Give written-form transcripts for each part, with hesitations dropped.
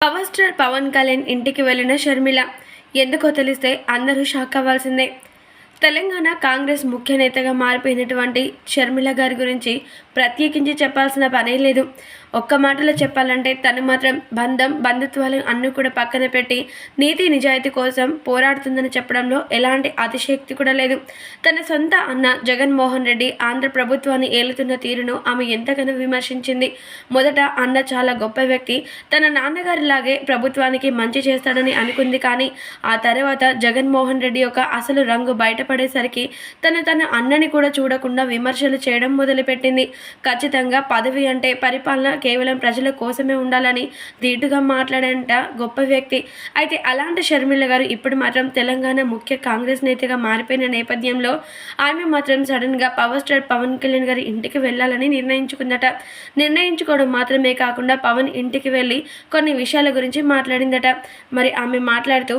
Power star Pawan Kalyan ఇంటికి వెళ్లిన షర్మిల ఎందుకో తెలిస్తే అందరూ షాక్ అవ్వాల్సిందే. తెలంగాణ కాంగ్రెస్ ముఖ్య నేతగా మారిపోయినటువంటి షర్మిల గారి గురించి ప్రత్యేకించి చెప్పాల్సిన పనే లేదు. ఒక్క మాటలో చెప్పాలంటే తను మాత్రం బంధుత్వాలు అన్నీ కూడా పక్కన పెట్టి నీతి నిజాయితీ కోసం పోరాడుతుందని చెప్పడంలో ఎలాంటి అతిశయోక్తి కూడా లేదు. తన సొంత అన్న జగన్మోహన్ రెడ్డి ఆంధ్ర ప్రభుత్వాన్ని ఏలుతున్న తీరును ఆమె ఎంతగానో విమర్శించింది. మొదట అన్న చాలా గొప్ప వ్యక్తి, తన నాన్నగారిలాగే ప్రభుత్వానికి మంచి చేస్తాడని అనుకుంది. కానీ ఆ తర్వాత జగన్మోహన్ రెడ్డి యొక్క అసలు రంగు బయటపడేసరికి తన అన్నని కూడా చూడకుండా విమర్శలు చేయడం మొదలుపెట్టింది. ఖచ్చితంగా పదవి అంటే పరిపాలన కేవలం ప్రజల కోసమే ఉండాలని ధీటుగా మాట్లాడేంట గొప్ప వ్యక్తి. అయితే అలాంటి షర్మిల గారు ఇప్పుడు మాత్రం తెలంగాణ ముఖ్య కాంగ్రెస్ నేతగా మారిపోయిన నేపథ్యంలో ఆమె మాత్రం సడన్గా పవర్ స్టార్ పవన్ కళ్యాణ్ గారి ఇంటికి వెళ్ళాలని నిర్ణయించుకుందట. నిర్ణయించుకోవడం మాత్రమే కాకుండా పవన్ ఇంటికి వెళ్ళి కొన్ని విషయాల గురించి మాట్లాడిందట. మరి ఆమె మాట్లాడుతూ,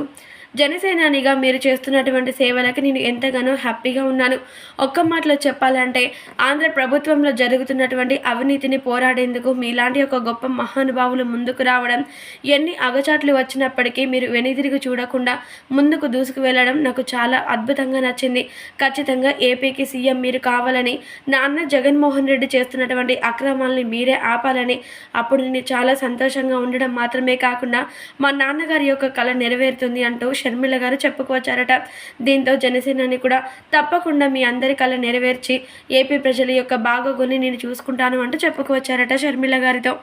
జనసేనానిగా మీరు చేస్తున్నటువంటి సేవలకి నేను ఎంతగానో హ్యాపీగా ఉన్నాను. ఒక్క మాటలో చెప్పాలంటే ఆంధ్ర ప్రభుత్వంలో జరుగుతున్నటువంటి అవినీతిని పోరాడేందుకు మీలాంటి ఒక గొప్ప మహానుభావులు ముందుకు రావడం, ఎన్ని అగచాట్లు వచ్చినప్పటికీ మీరు వెనుదిరిగి చూడకుండా ముందుకు దూసుకు వెళ్ళడం నాకు చాలా అద్భుతంగా నచ్చింది. ఖచ్చితంగా ఏపీకి సీఎం మీరు కావాలని, నాన్న జగన్మోహన్ రెడ్డి చేస్తున్నటువంటి అక్రమాలని మీరే ఆపాలని, అప్పుడు నేను చాలా సంతోషంగా ఉండడం మాత్రమే కాకుండా మా నాన్నగారి యొక్క కళ నెరవేరుతుంది అంటూ షర్మిల గారు చెప్పుకొచ్చారట. దీంతో జనసేనాని కూడా తప్పకుండా మీ అందరి కళ నెరవేర్చి ఏపీ ప్రజల యొక్క బాగోగుల్ని నేను చూసుకుంటాను అంటూ చెప్పుకొచ్చారట షర్మిల గారితో.